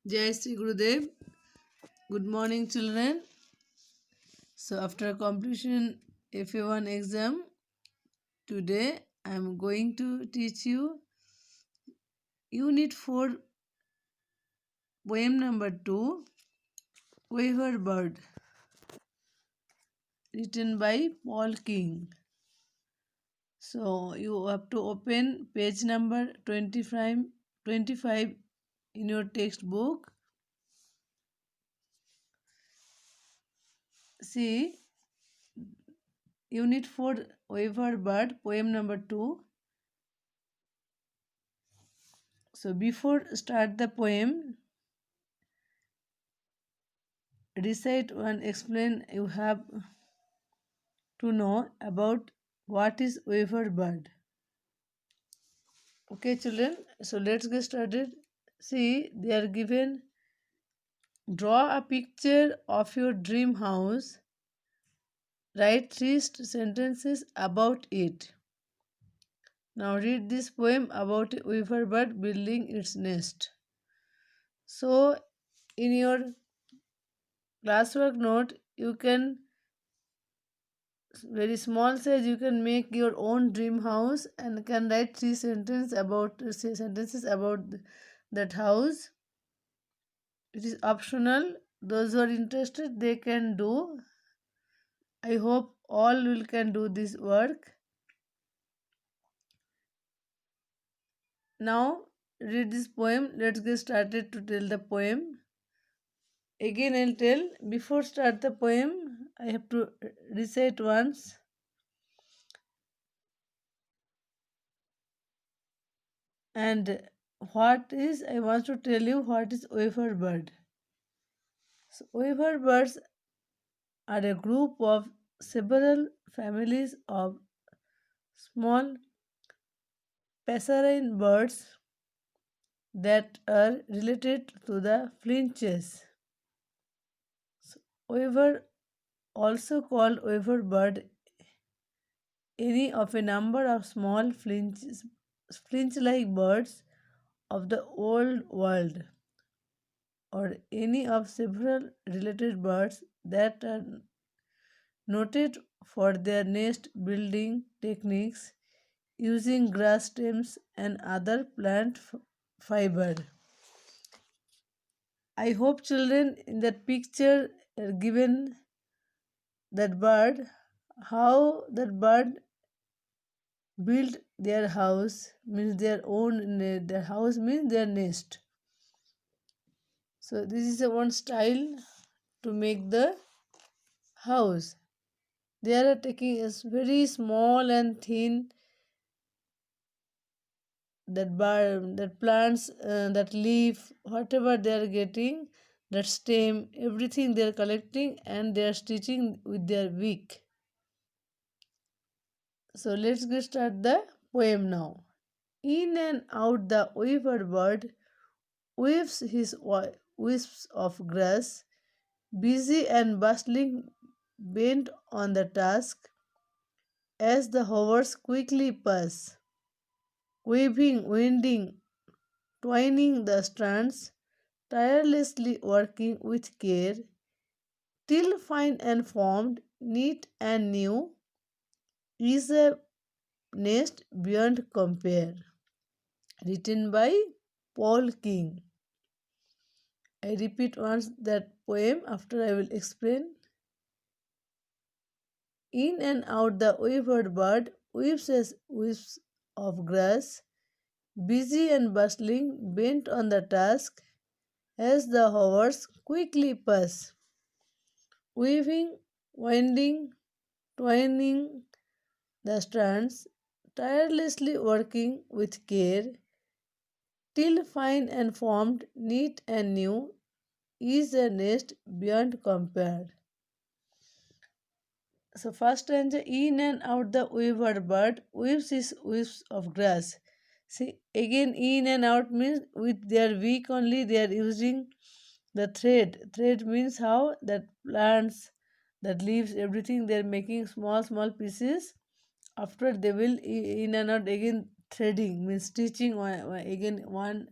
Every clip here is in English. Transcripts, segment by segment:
Jai Sri Gurudev. Good morning, children. So, after completion FA1 exam, today I am going to teach you Unit 4, poem number 2, Quiver Bird, written by Paul King. So, you have to open page number 25 in your textbook. See, Unit 4, Quiver Bird, poem number 2. So, before start the poem, recite and explain. You have to know about what is wafer bird. Okay, children. So let's get started. See, they are given. Draw a picture of your dream house. Write three sentences about it. Now read this poem about a weaver bird building its nest. So, in your classwork note, you can very small size you can make your own dream house and can write three sentences about that house. It is optional. Those who are interested they can do. I hope all will can do this work. Now read this poem. Let's get started to tell the poem. Again I'll tell. Before start the poem I have to recite once. And I want to tell you what is wafer bird. So, wafer birds are a group of several families of small passerine birds that are related to the finches. So, weaver, also called weaver bird, any of a number of small finch-like birds of the old world, or any of several related birds that are noted for their nest building techniques using grass stems and other plant fiber. I hope children in that picture are given that bird, how that bird built their house means their house means their nest. So this is a one style to make the house. They are taking a very small and thin that plants, that leaf, whatever they are getting, that stem, everything they are collecting and they are stitching with their beak. So let's get start the poem now. In and out the weaver bird weaves his wisps of grass, busy and bustling, bent on the task, as the hours quickly pass, weaving, winding, twining the strands, tirelessly working with care, till fine and formed, neat and new, is a nest beyond compare. Written by Paul King. I repeat once that poem after I will explain. In and out the wayward bird weaves as wisps of grass, busy and bustling, bent on the task, as the hours quickly pass, weaving, winding, twining the strands, tirelessly working with care, till fine and formed, neat and new, is a nest beyond compare. So first stanza, in and out the weaver bird weaves his wisps of grass. See, again in and out means with their beak only they are using the thread. Thread means how that plants, that leaves, everything they are making small pieces. After they will in and out again threading means stitching again one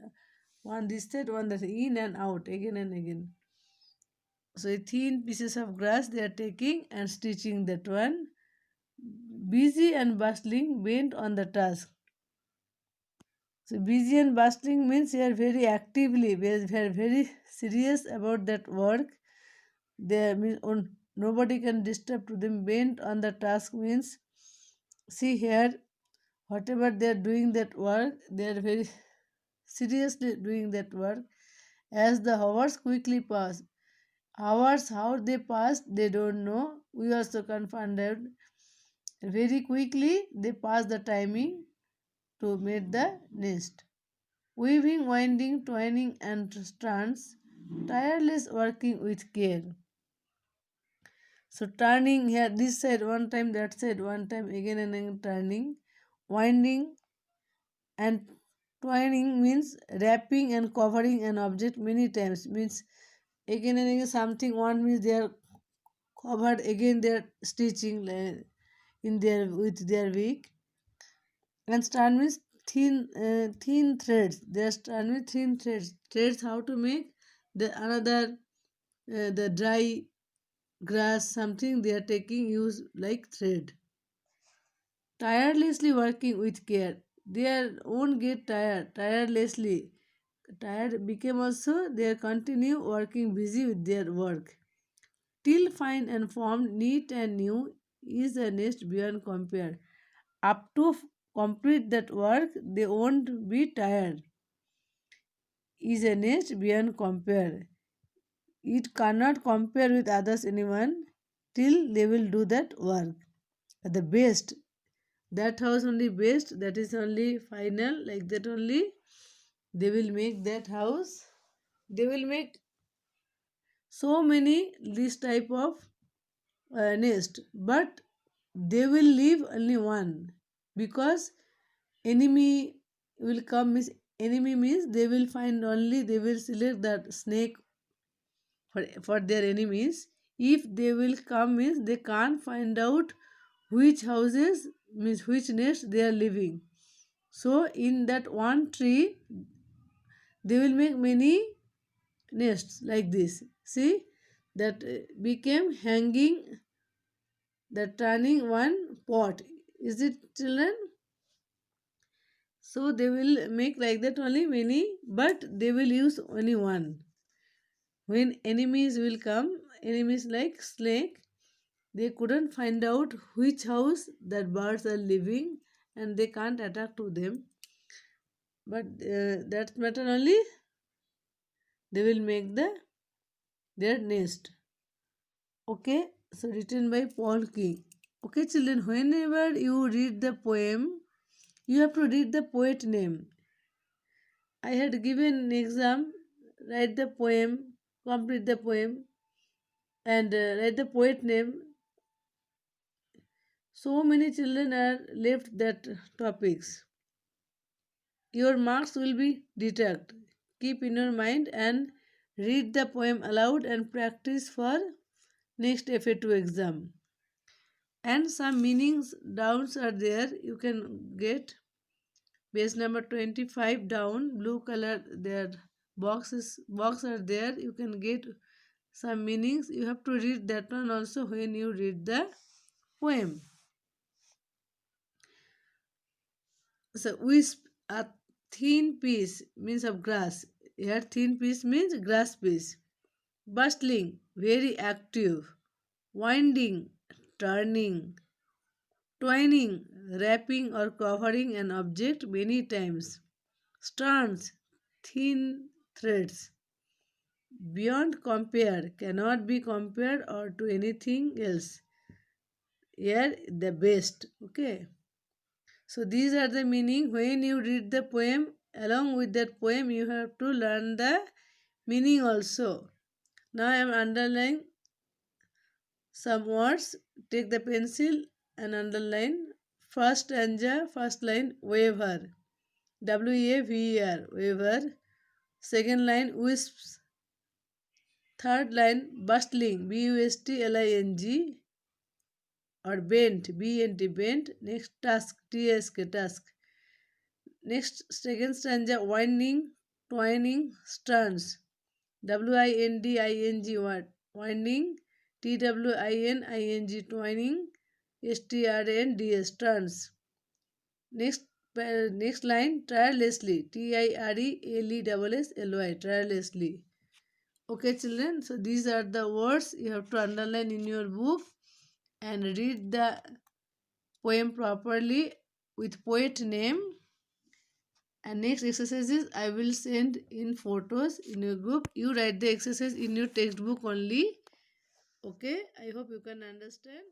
One this side, one that, in and out, again and again. So thin pieces of grass they are taking and stitching that one. Busy and bustling, bent on the task. So busy and bustling means you are very actively, we are very serious about that work. They mean nobody can disturb to them. Bent on the task means, see here, whatever they are doing that work, they are very seriously doing that work. As the hours quickly pass, hours how they pass they don't know. We also confounded. Very quickly they pass the timing to make the nest. Weaving, winding, twining, and strands, tireless working with care. So turning here, this side one time, that side one time, again and again turning, winding and twining means wrapping and covering an object many times. Means again and again something one means they are covered, again they are stitching in their with their wick. And strand means thin threads. They are strand with thin threads. Threads how to make the another the dry grass something they are taking use like thread. Tirelessly working with care. They won't get tired. Tirelessly. Tired became also they continue working busy with their work. Till fine and formed, neat and new is a nest beyond compare. Up to complete that work, they won't be tired. Is a nest beyond compare. It cannot compare with others anyone till they will do that work. The best. That house only best, that is only final, like that only. They will make that house. They will make so many this type of nest, but they will leave only one because enemy will come. Means enemy means they will find only, they will select that snake for their enemies. If they will come means they can't find out which houses means which nest they are living. So in that one tree they will make many nests like this. See that became hanging, the turning one pot. Is it children? So they will make like that only many, but they will use only one. When enemies will come, enemies like snake, they couldn't find out which house that birds are living and they can't attack to them. But that matter only they will make their nest. Okay, so written by Paul King. Okay, children, whenever you read the poem, you have to read the poet name. I had given an exam, write the poem, complete the poem, and write the poet name. So many children are left that topics. Your marks will be deducted. Keep in your mind and read the poem aloud and practice for next FA2 exam. And some meanings downs are there. You can get page number 25 down, blue color there. Box are there. You can get some meanings. You have to read that one also when you read the poem. So wisp, a thin piece means of grass. Here thin piece means grass piece. Bustling, very active. Winding, turning. Twining, wrapping or covering an object many times. Strands, thin threads. Beyond compare, cannot be compared or to anything else. Here the best. Okay. So these are the meaning. When you read the poem, along with that poem, you have to learn the meaning also. Now I am underlining some words. Take the pencil and underline. First stanza, first line, waver. WAVER, waver. Second line, wisps. Third line, bustling. BUSTLING. Or bent. BNT, bent. Next, task. TSK, task. Next, second stanza, winding, twining strands. WINDING winding. TWINING twining. STRNDS strands. Next line, tirelessly. TIRELESSLY, tirelessly. Okay, children. So these are the words you have to underline in your book and read the poem properly with poet name. And next exercises I will send in photos in your group. You write the exercise in your textbook only. Okay, I hope you can understand.